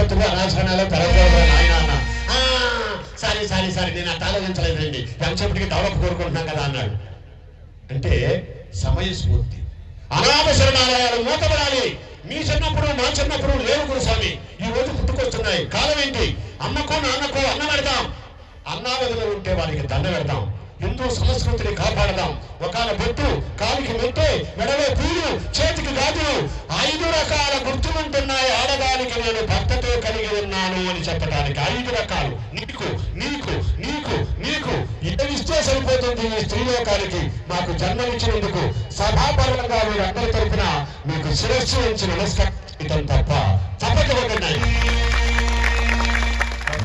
పొద్దుగా రాజధానిలో పెరగకూడదు నాయన అన్న. సారీ నేను అట్లా ఆలోచించలేదండి, ఎంతసేపటికి డెవలప్ కోరుకుంటున్నాం కదా అన్నాడు. అంటే సమయస్ఫూర్తి. అనాథ శరణాలయాలు మూతపడాలి. మీ చిన్నప్పుడు మా చిన్నప్పుడు లేవు గురుస్వామి, ఈ రోజు పుట్టుకొస్తున్నాయి. కాలం ఏంటి? అమ్మకు నాన్నకు అన్నం పెడదాం, అన్నావధిలో ఉంటే వారికి దండ పెడదాం. హిందూ సంస్కృతిని కాపాడదాం. ఒకాల బొట్టు, కాలికి మెట్టే, మెడలో పూలు, చేతికి గాజులు, 5 రకాల గుర్తులుంటున్నాయి. ఆడదానికి నేను భర్తతో కలిగి ఉన్నాను అని చెప్పడానికి 5 రకాలు. నీకు నీకు నీకు నీకు ఏమిస్తే సరిపోతుంది ఈ స్త్రీలోకానికి? మాకు జన్మనిచ్చినందుకు సభాపరంగా మీరందరి తరపున మీకు శిరస్సు నుంచి నమస్కరించడం తప్ప తప్పకపోతున్నాయి.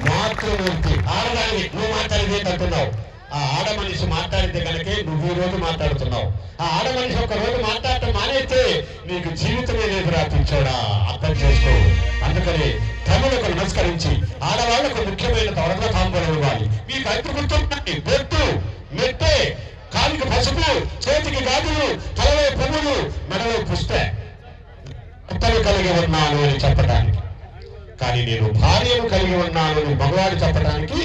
మాతృమూర్తి ఆడదానికి నువ్వు మాట్లాడితే అంటున్నావు. ఆ ఆడ మనిషి మాట్లాడితే కనుకే నువ్వు ఈ రోజు మాట్లాడుతున్నావు. ఆ ఆడ మనిషి ఒక రోజు మాట్లాడటం మానేస్తే నీకు జీవితమే లేదు రాపించాడా, అర్థం చేసుకో. అందుకని తల్లులకు నమస్కరించి ఆడవాళ్లకు ముఖ్యమైన తొడల తాంబూలం ఇవ్వాలి. మీకు 5 గుర్తున్నాయి: బొట్టు, మెట్టే, కాలికి పసుపు, చేతికి గాజులు, తలలో పువ్వులు, మెడలో పుష్పే. భర్తను కలిగి ఉన్నాను అని చెప్పడానికి. కానీ నేను భార్యను కలిగి ఉన్నాను అని మగవాడు చెప్పడానికి,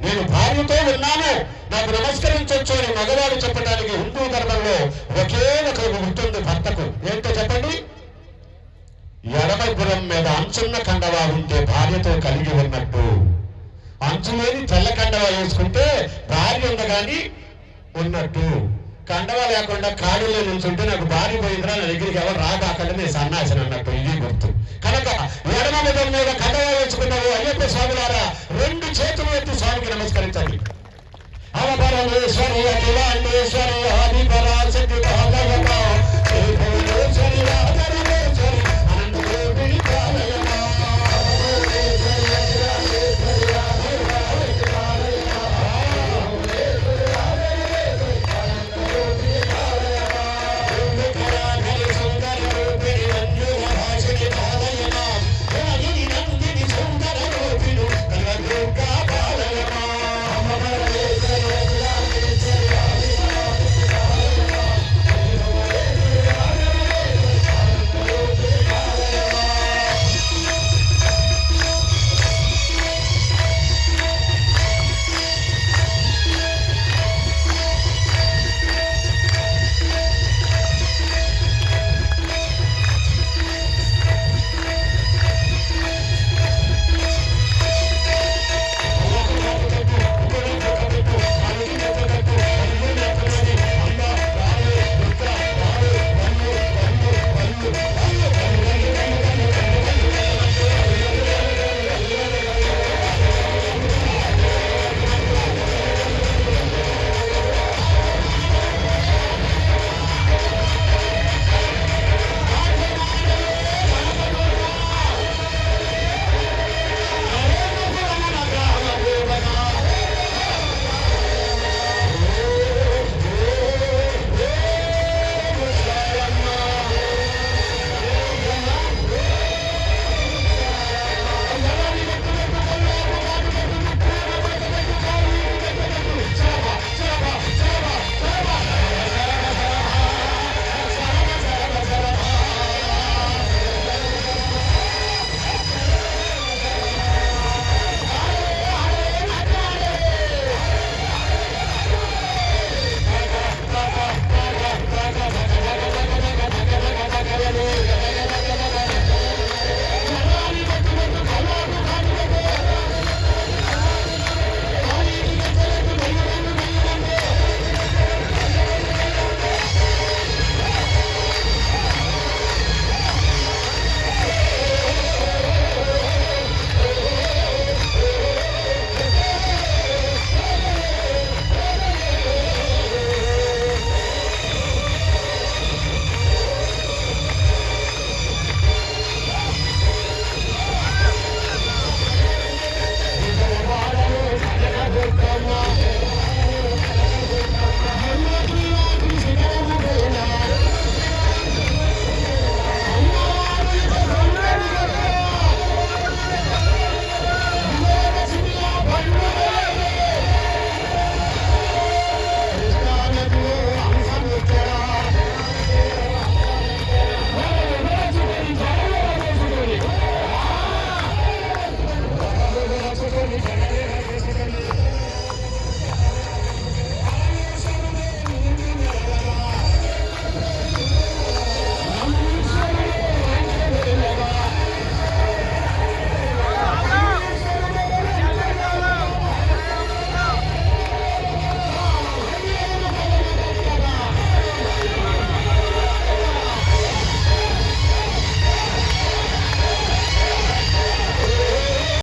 నేను భార్యతో ఉన్నాను నాకు నమస్కరించవచ్చు అని మగవాడు చెప్పడానికి హిందూ ధర్మంలో ఒకే ఒక గుర్తుంది భర్తకు. ఏంటో చెప్పండి? ఎడమ గురం మీద అంచున్న కండవా ఉంటే భార్యతో కలిగి ఉన్నట్టు, అంచులేని తెల్ల కండవా వేసుకుంటే భార్య ఉండగాని ఉన్నట్టు. కండవా లేకుండా కాడిలో నిల్చుంటే నాకు భార్య పోయిందిరా, నా దగ్గరికి ఎవరు రాగాకంటే నేను సన్నాసిన అన్నట్టు. ఇది గుర్తు. కనుక ఎడమ ముఖం మీద కండవా వేసుకున్నావు అయ్యప్ప స్వామిలారా, 2 చేతులు ఎత్తి స్వామికి నమస్కరించండి. అవపరమేశ్వరి అఖిలాండేశ్వరి ఆదిపరాశక్తి